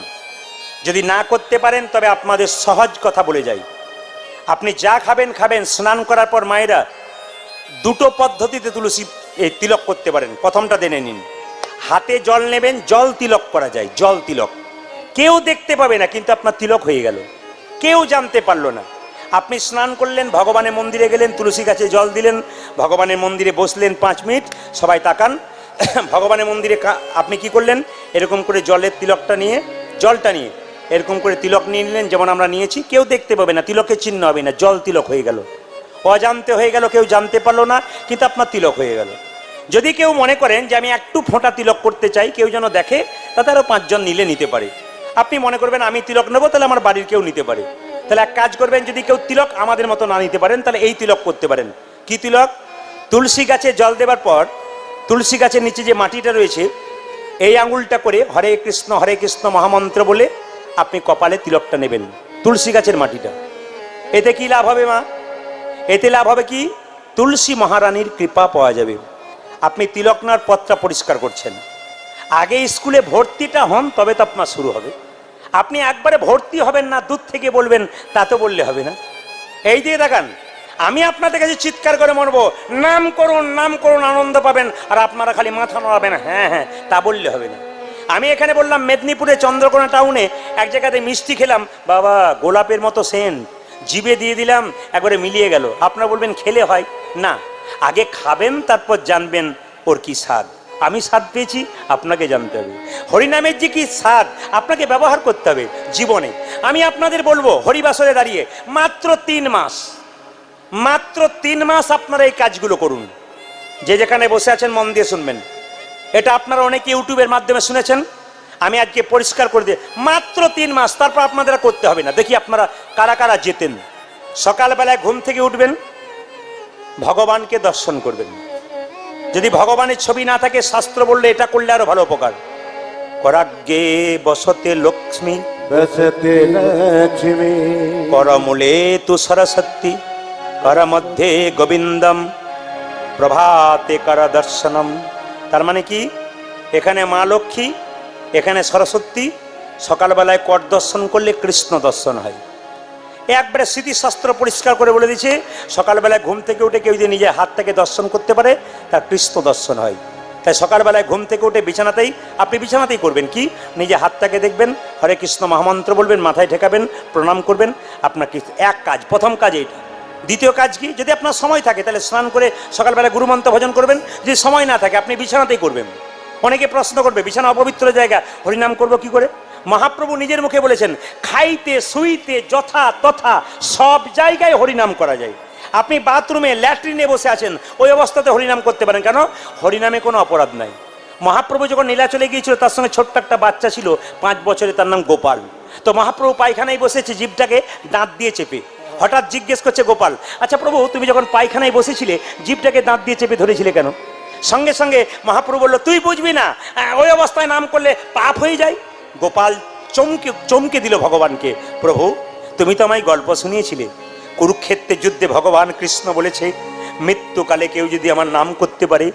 যদি না করতে পারেন তবে আপনাদের সহজ কথা বলে যাই, আপনি যা খাবেন খাবেন, স্নান করার পর মায়েরা দুটো পদ্ধতিতে তুলসী এই তিলক করতে পারেন। প্রথমটা জেনে নিন, হাতে জল নেবেন, জল তিলক করা যায়, জল তিলক। কেউ দেখতে পাবে না, কিন্তু আপনার তিলক হয়ে গেল, কেউ জানতে পারলো না। আপনি স্নান করলেন, ভগবানের মন্দিরে গেলেন, তুলসী গাছে জল দিলেন, ভগবানের মন্দিরে বসলেন 5 মিনিট, সবাই তাকান। ভগবানের মন্দিরে আপনি কি করলেন, এরকম করে জলের তিলকটা নিয়ে, জলটা নিয়ে এরকম করে তিলক নিয়ে নিলেন, যেমন আমরা নিয়েছি, কেউ দেখতে পাবে না, তিলকের চিহ্ন হবে না, জল তিলক হয়ে গেল, অজান্তে হয়ে গেল, কেউ জানতে পারলো না, কিন্তু আপনার তিলক হয়ে গেল। যদি কেউ মনে করেন যে আমি একটু ফোঁটা তিলক করতে চাই, কেউ যেন দেখে, তাতে আরও 5 জন নিলে নিতে পারে। আপনি মনে করবেন আমি তিলক নেবো, তাহলে আমার বাড়ির কেউ নিতে পারে। তাহলে এক কাজ করবেন, যদি কেউ তিলক আমাদের মতো না নিতে পারেন, তাহলে এই তিলক করতে পারেন। কি তিলক? তুলসী গাছে জল দেবার পর তুলসী গাছের নিচে যে মাটিটা রয়েছে, এই আঙুলটা করে হরে কৃষ্ণ মহামন্ত্র বলে আপনি কপালে তিলকটা নেবেন, তুলসী গাছের মাটিটা। এতে কি লাভ হবে মা? এতে লাভ হবে কি, তুলসী মহারানীর কৃপা পাওয়া যাবে। আপনি তিলক নেওয়ার পথটা পরিষ্কার করছেন, আগে স্কুলে ভর্তিটা হন, তবে তো আপনার শুরু হবে। আপনি একবারে ভর্তি হবেন না, দূর থেকে বলবেন, তা তো বললে হবে না। এই দিয়ে দেখান, আমি আপনাদের কাছে চিৎকার করে মরবো, নাম করুন, আনন্দ পাবেন, আর আপনারা খালি মাথা নড়াবেন, হ্যাঁ হ্যাঁ, তা বললে হবে না। আমি এখানে বললাম মেদিনীপুরে চন্দ্রকোনা টাউনে এক জায়গাতে মিষ্টি খেলাম, বাবা গোলাপের মতো সেন্ট, জিভে দিয়ে দিলাম, একবারে মিলিয়ে গেল। আপনারা বলবেন খেলে হয় না, আগে খাবেন তারপর জানবেন ওর কি স্বাদ। আমি স্বাদ পেয়েছি, আপনাকে জানতে হবে হরিনামের যে কি স্বাদ, আপনাকে ব্যবহার করতে হবে জীবনে। আমি আপনাদের বলবো, হরিবাসরে দাঁড়িয়ে মাত্র 3 মাস, মাত্র 3 মাস আপনারা এই কাজগুলো করুন। যে যেখানে বসে আছেন মন দিয়ে শুনবেন, এটা আপনারা অনেকে ইউটিউবের মাধ্যমে শুনেছেন, আমি আজকে পরিষ্কার করে দিই, মাত্র 3 মাস, তারপর আপনাদের করতে হবে না। দেখি আপনারা কারা কারা যেতেন। সকালবেলায় ঘুম থেকে উঠবেন, ভগবানকে দর্শন করবেন। যদি ভগবানের ছবি না থাকে, শাস্ত্র বললে এটা করলে আরো ভালো উপকার। করাগ্গে বসতে লক্ষ্মী, বসতে লক্ষ্মী, করমূলে তু সরস্বতী, কর মধ্যে গোবিন্দম, প্রভাতে কর দর্শনম। তার মানে কি, এখানে মা লক্ষ্মী, এখানে সরস্বতী, সকালবেলায় কর দর্শন করলে কৃষ্ণ দর্শন হয়। একবারে স্মৃতিশাস্ত্র পরিষ্কার করে বলে দিচ্ছে, সকালবেলায় ঘুম থেকে উঠে কেউ যদি নিজের হাতটাকে দর্শন করতে পারে, তার কৃষ্ণ দর্শন হয়। তাই সকালবেলায় ঘুম থেকে উঠে আপনি বিছানাতেই করবেন কি, নিজে হাতটাকে দেখবেন, হরে কৃষ্ণ মহামন্ত্র বলবেন, মাথায় ঠেকাবেন, প্রণাম করবেন। আপনার এক কাজ, প্রথম কাজ এইটা। দ্বিতীয় কাজ কি, যদি আপনার সময় থাকে তাহলে স্নান করে সকালবেলা গুরুমন্ত্র ভজন করবেন। যদি সময় না থাকে, আপনি বিছানাতেই করবেন। অনেকে প্রশ্ন করবে, বিছানা অপবিত্র জায়গা, হরিনাম করবো কি করে? মহাপ্রভু নিজের মুখে বলেছেন, খাইতে শুইতে যথা তথা সব জায়গায় হরিনাম করা যায়। আপনি বাথরুমে, ল্যাট্রিনে বসে আছেন, ওই অবস্থাতে হরিনাম করতে পারেন। কেন? হরিনামে কোনো অপরাধ নাই। মহাপ্রভু যখন নীলাচলে গিয়েছিল, তার সঙ্গে ছোট্ট একটা বাচ্চা ছিল 5 বছরে, তার নাম গোপাল। তো মহাপ্রভু পায়খানায় বসেছে, জিভটাকে দাঁত দিয়ে চেপে। হঠাৎ জিজ্ঞেস করছে গোপাল, আচ্ছা প্রভু, তুমি যখন পায়খানায় বসেছিলে, জিভটাকে দাঁত দিয়ে চেপে ধরেছিলে কেন? সঙ্গে সঙ্গে মহাপ্রভু বলল, তুই বুঝবি না, ওই অবস্থায় নাম করলে পাপ হয়ে যায়। গোপাল চমকে দিল ভগবানকে, প্রভু তুমি তো আমায় গল্প শুনিয়েছিলে, কুরুক্ষেত্রের যুদ্ধে ভগবান কৃষ্ণ বলেছে, মৃত্যুকালে কেউ যদি আমার নাম করতে পারে,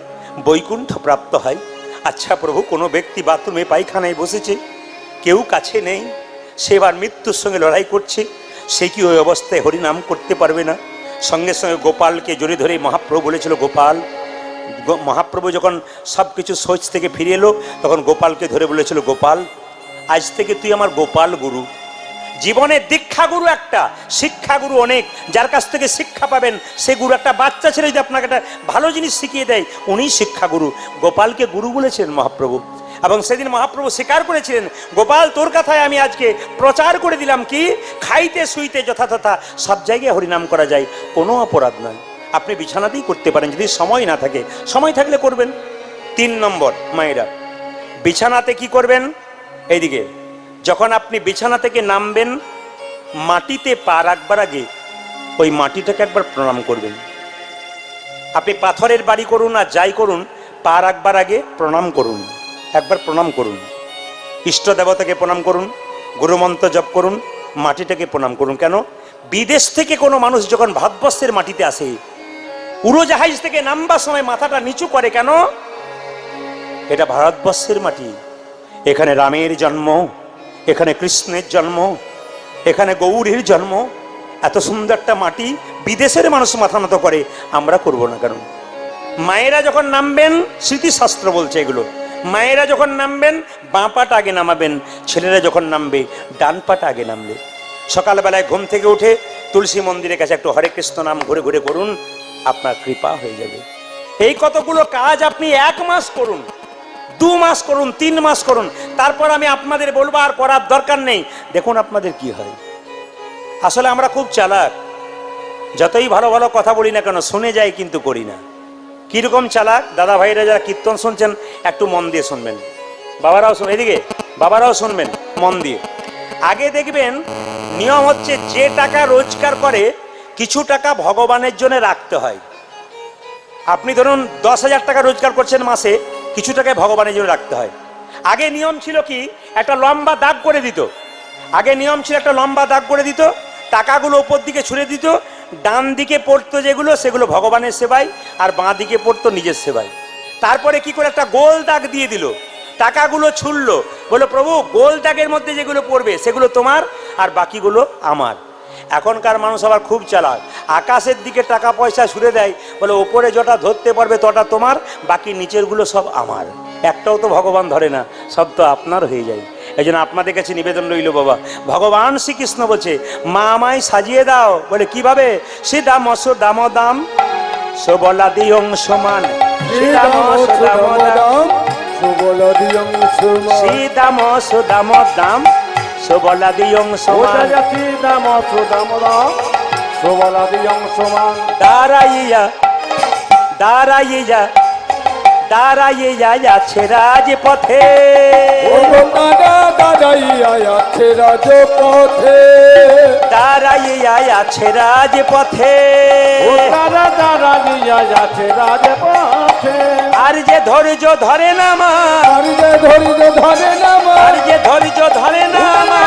বৈকুণ্ঠ প্রাপ্ত হয়। আচ্ছা প্রভু, কোনো ব্যক্তি বাথরুমে পায়খানায় বসেছে, কেউ কাছে নেই, সে এবার মৃত্যুর সঙ্গে লড়াই করছে, সে কি ওই অবস্থায় হরিনাম করতে পারবে না? সঙ্গে সঙ্গে গোপালকে জড়িয়ে ধরে মহাপ্রভু বলেছিল, গোপাল। মহাপ্রভু যখন সব কিছু সোচ থেকে ফিরে এলো, তখন গোপালকে ধরে বলেছিল, গোপাল আজ থেকে তুই আমার গোপাল গুরু। জীবনে দীক্ষা গুরু একটা, শিক্ষা গুরু অনেক। যার কাছ থেকে শিক্ষা পাবেন সে গুরু। একটা বাচ্চা ছেলে যদি আপনাকে একটা ভালো জিনিস শিখিয়ে দেয়, উনি শিক্ষা গুরু। গোপালকে গুরু বলেছেন মহাপ্রভু। এবং সেদিন মহাপ্রভু স্বীকার করেছিলেন, গোপাল তোর কথায় আমি আজকে প্রচার করে দিলাম কি খাইতে শুইতে যথাযথা সব জায়গায় হরিনাম করা যায়, কোনো অপরাধ নয়। আপনি বিছানাতেই করতে পারেন যদি সময় না থাকে, সময় থাকলে করবেন। 3 নম্বর মায়েরা, বিছানাতে কি করবেন? এইদিকে যখন আপনি বিছানা থেকে নামবেন, মাটিতে পা রাখবার আগে ওই মাটিটাকে একবার প্রণাম করবেন। আপনি পাথরের বাড়ি করুন আর যাই করুন, পা রাখবার আগে প্রণাম করুন, একবার প্রণাম করুন। ইষ্ট দেবতাকে প্রণাম করুন, গুরুমন্ত্র জপ করুন, মাটিটাকে প্রণাম করুন। কেন? বিদেশ থেকে কোনো মানুষ যখন ভারতবর্ষের মাটিতে আসে, উড়োজাহাজ থেকে নামবার সময় মাথাটা নিচু করে কেন? এটা ভারতবর্ষের মাটি, এখানে রামের জন্ম, এখানে কৃষ্ণের জন্ম, এখানে গৌরীর জন্ম। এত সুন্দর একটা মাটি, বিদেশের মানুষ মাথা নত করে, আমরা করব না কেন? মায়েরা যখন নামবেন, স্মৃতিশাস্ত্র বলছে এগুলো, মায়েরা যখন নামবেন বাঁ পাটা আগে নামাবেন, ছেলেরা যখন নামবে ডান পাটা আগে নামবে। সকালবেলায় ঘুম থেকে উঠে তুলসী মন্দিরের কাছে একটু হরে কৃষ্ণ নাম ঘুরে ঘুরে করুন, আপনার কৃপা হয়ে যাবে। এই কতগুলো কাজ আপনি 1 মাস করুন, 2 মাস করুন, 3 মাস করুন, তারপর আমি আপনাদের বলবো আর করার দরকার নেই। দেখুন আপনাদের কি হয়। আসলে আমরা খুব চালাক, যতই ভালো ভালো কথা বলি না কেন শুনে যাই কিন্তু করি না। কিরকম চালাক? দাদা ভাইরা যারা কীর্তন শুনছেন একটু মন দিয়ে শুনবেন, বাবারাও শুন, এদিকে বাবারাও শুনবেন মন দিয়ে। আগে দেখবেন নিয়ম হচ্ছে যে টাকা রোজগার করে কিছু টাকা ভগবানের জন্য রাখতে হয়। আপনি ধরুন 10,000 টাকা রোজগার করছেন মাসে, কিছু টাকায় ভগবানের জন্য রাখতে হয়। আগে নিয়ম ছিল কি, একটা লম্বা দাগ করে দিত, আগে নিয়ম ছিল একটা লম্বা দাগ করে দিত, টাকাগুলো উপর দিকে ছুঁড়ে দিত, ডান দিকে পড়তো যেগুলো সেগুলো ভগবানের সেবায়, আর বাঁ দিকে পড়তো নিজের সেবায়। তারপরে কি করে একটা গোল দাগ দিয়ে দিল, টাকাগুলো ছুড়লো, বলো প্রভু গোল দাগের মধ্যে যেগুলো পড়বে সেগুলো তোমার আর বাকিগুলো আমার। এখনকার মানুষ আবার খুব চালাক, আকাশের দিকে টাকা পয়সা ছুড়ে দেয়, বলে ওপরে যটা ধরতে পারবে তটা তোমার, বাকি নিচেরগুলো সব আমার। একটাও তো ভগবান ধরে না, সব তো আপনার হয়ে যায়। এই জন্য আপনাদের কাছে নিবেদন রইল বাবা, ভগবান শ্রীকৃষ্ণ বলছে মা আমায় সাজিয়ে দাও, বলে কিভাবে? সীতাম দাম দাম সবলা দিয়ং সমান, সীতাম দাম দাম সবলা দিয়ং সমান, দাঁড়াইয়া দাঁড়াইয়া দাঁড়াইয়া যাচ্ছে রাজপথে, দাঁড়াইয়া আছে রাজপথে, দাঁড়াইয়া আছে রাজপথে, দাঁড়াইয়া আছে রাজপথে। আর যে ধৈর্য ধরে না মা, আর যে ধৈর্য ধরে না মা, আর যে ধৈর্য ধরে না মা,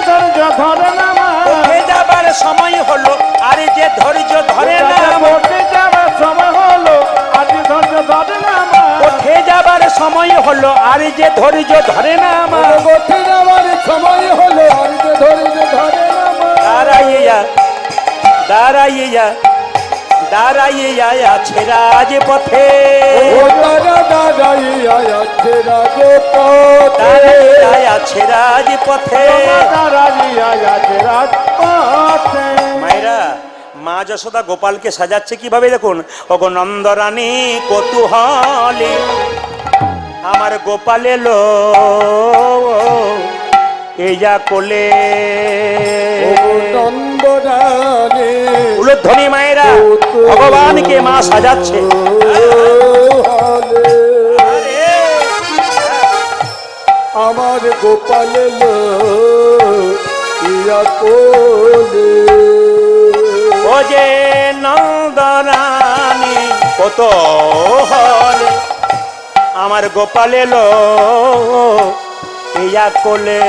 ধৈর্য ধরে না মা, উঠে যাবার সময় হলো, আর যে ধৈর্য ধরে না মা, উঠে যাবার সময় হলো, আর যে ধৈর্য ধরে না মা, উঠে যাবার সময় হলো, আর যে ধৈর্য ধরে না মা, উঠে যাবার সময় হলো, আর যে ধৈর্য ধরে না মা, দাঁড়াইয়া দাঁড়াইয়া দাঁড়াইয়া আছে রাজপথে, দাঁড়াইয়া আছে রাজপথে, দাঁড়াইয়া আছে রাজপথে। দাঁড়াইয়া আছে রাজপথে। মায়েরা, মা যশোদা গোপালকে সাজাচ্ছে কিভাবে দেখুন। ওগো নন্দরানী কৌতূহলী আমার গোপাল এলো, এই যা কোলে নন্দরানী উলুধ্বনি মায়েরা ভগবানকে মা সাজাচ্ছে। আমার গোপাল এলো ইয়া কোলে, ও যে নন্দরানী কত হলে আমার গোপাল এলো ইয়া কোলে,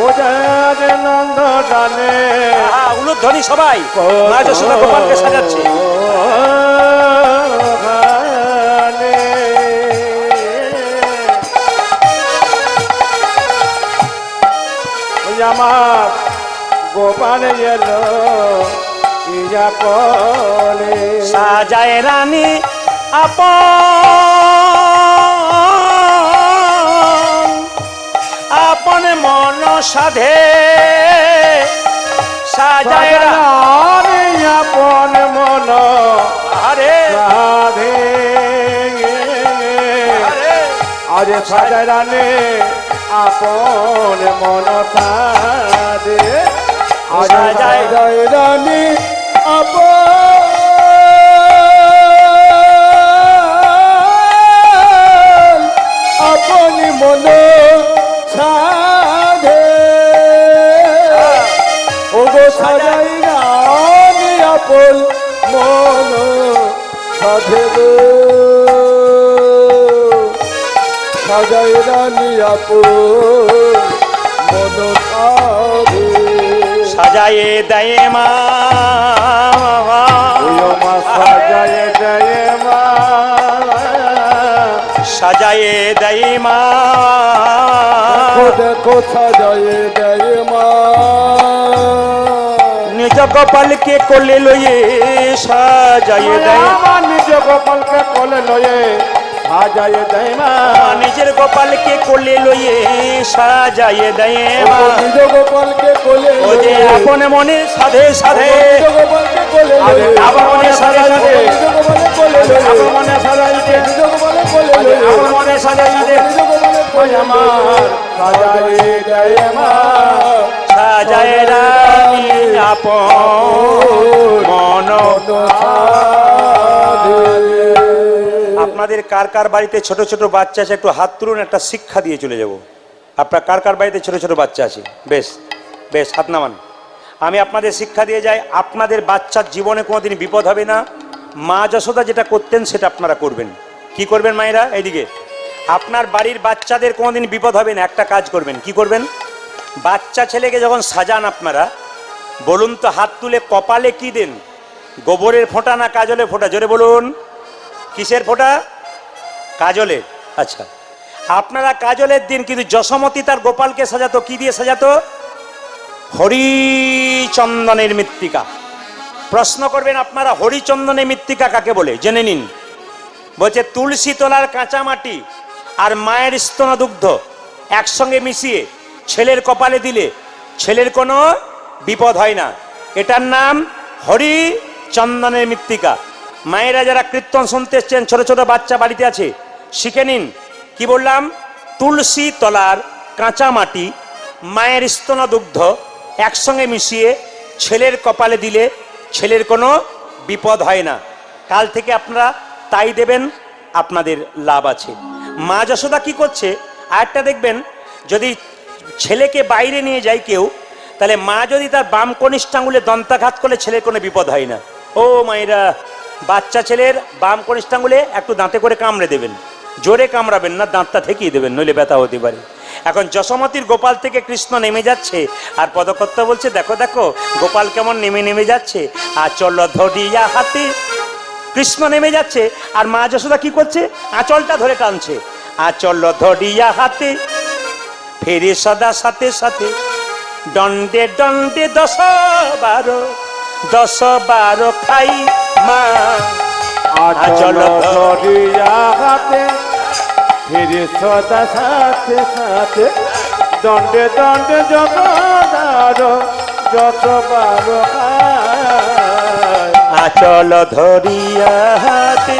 ও যে নন্দরানী উলুধ্বনি সবাই মা যশোদা গোপালকে সাজাচ্ছে। আমার গোপাল এলো ইয়া কোলে, সাজায় রানী আপন আপন মন সাধে, সাজায় রানী আপন মন আরে সাধে, সাজায় রানী আপন মন সাজে সাজায় সাজায় রানী আপনি মন সাধে ও গো সাজাই রানী আপন মন সাধে গো সাজাই রানী আপন মন সাধে সাজায়ে দেয় মা সাজায় দেয় মা সাজায়ে দেয় মা দেখো সাজায় দেয় মা নিজ গোপালকে কোলে লয়ে সাজায়ে দেয় আমার নিজ গোপালকে কোলে লয়ে সাজায় দেয় মা নিজের গোপালকে কোলে লয়ে সাজায়ে দেয় মা নিজ গোপালকে কোলে ও যে আপন মনে সাধে সাধে নিজ গোপালকে কোলে লয়ে আপন মনে সাধে সাধে নিজ গোপালে কোলে লয়ে আপন মনে সাজাইতে নিজ গোপালে কোলে লয়ে আপন মনে সাধে সাধে নিজ গোপালে কোলে আমার সাজায় দেয় মা সাজায় রানী আপন মন। আপনাদের কার কার বাড়িতে ছোট ছোট বাচ্চা আছে একটু হাত তুলুন, একটা শিক্ষা দিয়ে চলে যাব। আপনার কার কার বাড়িতে ছোট ছোট বাচ্চা আছে? বেশ বেশ, হাত নামান। আমি আপনাদের শিক্ষা দিয়ে যাই, আপনাদের বাচ্চার জীবনে কোনোদিন বিপদ হবে না। মা যশোদা যেটা করতেন সেটা আপনারা করবেন। কি করবেন মায়েরা? এইদিকে। আপনার বাড়ির বাচ্চাদের কোনোদিন বিপদ হবে না, একটা কাজ করবেন। কি করবেন? বাচ্চা ছেলেকে যখন সাজান আপনারা, বলুন তো হাত তুলে, কপালে কি দেন? গোবরের ফোঁটা না কাজলে ফোঁটা? জোরে বলুন। কিসের ফোঁটা? কাজলে। আচ্ছা, আপনারা কাজলের দিন, কিন্তু যশোমতী তার গোপালকে সাজাতো কি দিয়ে সাজাতো? হরিচন্দনের মৃত্তিকা। প্রশ্ন করবেন আপনারা, হরিচন্দনের মৃত্তিকা কাকে বলে? জেনে নিন। বলছে তুলসী তলার কাঁচা মাটি আর মায়ের স্তন দুগ্ধ একসঙ্গে মিশিয়ে ছেলের কপালে দিলে ছেলের কোনো বিপদ হয় না। এটার নাম হরিচন্দনের মৃত্তিকা। মায়েরা যারা কীর্তন শুনতে এসছেন, ছোট ছোট বাচ্চা বাড়িতে আছে, শিখে নিন। কি বললাম? তুলসী তলার কাঁচা মাটি, মায়ের স্তন দুগ্ধ একসঙ্গে মিশিয়ে ছেলের কপালে দিলে ছেলের কোনো বিপদ হয় না। কাল থেকে আপনারা তাই দেবেন, আপনাদের লাভ আছে। মা যশোদা কি করছে আরেকটা দেখবেন, যদি ছেলেকে বাইরে নিয়ে যায় কেউ, তাহলে মা যদি তার বাম কনিষ্ঠ আঙুলে দন্তাঘাত করলে ছেলের কোনো বিপদ হয় না। ও মায়েরা, বাচ্চা ছেলের বাম কনিষ্ঠ আঙুলে একটু দাঁতে করে কামড়ে দেবেন, জোরে কামড়াবেন না, দাঁতটা ঠেকিয়ে দেবেন, নইলে ব্যথা হতে পারে। এখন যশোমতীর গোপাল থেকে কৃষ্ণ নেমে যাচ্ছে, আর পদকর্তা বলছে দেখো দেখো গোপাল কেমন নেমে নেমে যাচ্ছে, আচল ধরিয়া হাতে। কৃষ্ণ নেমে যাচ্ছে আর মা যশোদা কি করছে? আঁচলটা ধরে টানছে। আচল ধরিয়া হাতে ফেরে সদা সাথে সাথে, দণ্ডে দণ্ডে 10-12 খাই মা। আচল ধরিয়া হাতে ফিরে সদা সাথে সাথে, দণ্ডে দণ্ডে যত বারো আচল ধরিয়া হাতে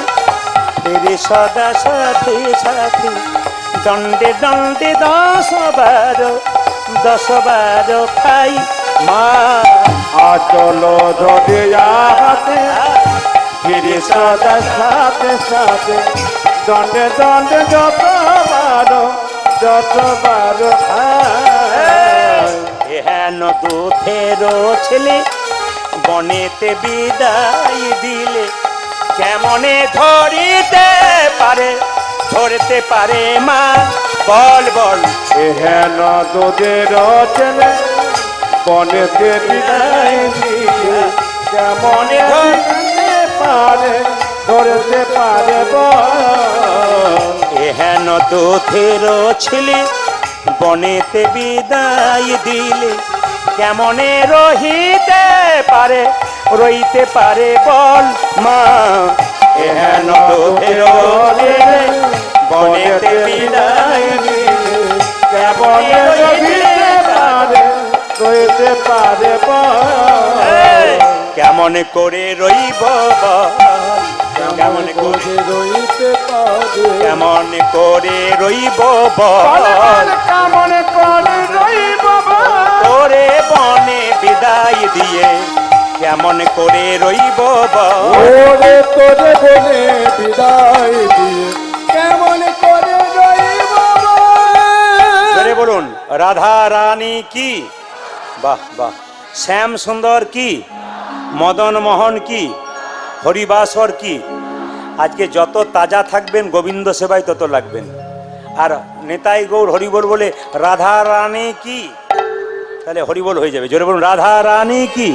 ফেরে সদা সাথে সাথে, দণ্ডে দণ্ডে 10-12 খাই মা। আচল ধরিয়া হাতে ফিরে সদা সাথে সাথে, দণ্ডে দণ্ডে যত বারো হেন দুধের ছেলে বনেতে বিদায় দিলে, কেমনে ধরতে পারে মা? বল বল। হেন দুধের ছেলে বনেতে বিদায় দিলে, কেমনে ধরতে পারে হেন দুধের ছেলে বনেতে বিদায় দিলে, কেমনে রইতে পারে বল মা? হেন দুধের ছেলে বনেতে বিদায় দিলে, কেমনে রইতে পারে কেমন করে রইব? কেমন করে রইতে পারে কেমন করে রইব বলে বল বলে কেমন করে রইব বল? তোরে বনে বিদায় দিয়ে কেমন করে রইব বল ওরে তোরে বলে বিদায় দিয়ে কেমন করে রইব বল? ধরে বলুন রাধা রানী কি, বাহ বাহ, শ্যাম সুন্দর কি, মদন মোহন কি, হরিবাসর কি। আজকে যত তাজা থাকবেন গোবিন্দ সেবায় তত লাগবেন। আর নেতাই গৌর হরিবোল বলে রাধা রানী কি, তাহলে হরিবোল হয়ে যাবে। জোরে বলুন রাধা রানী কি।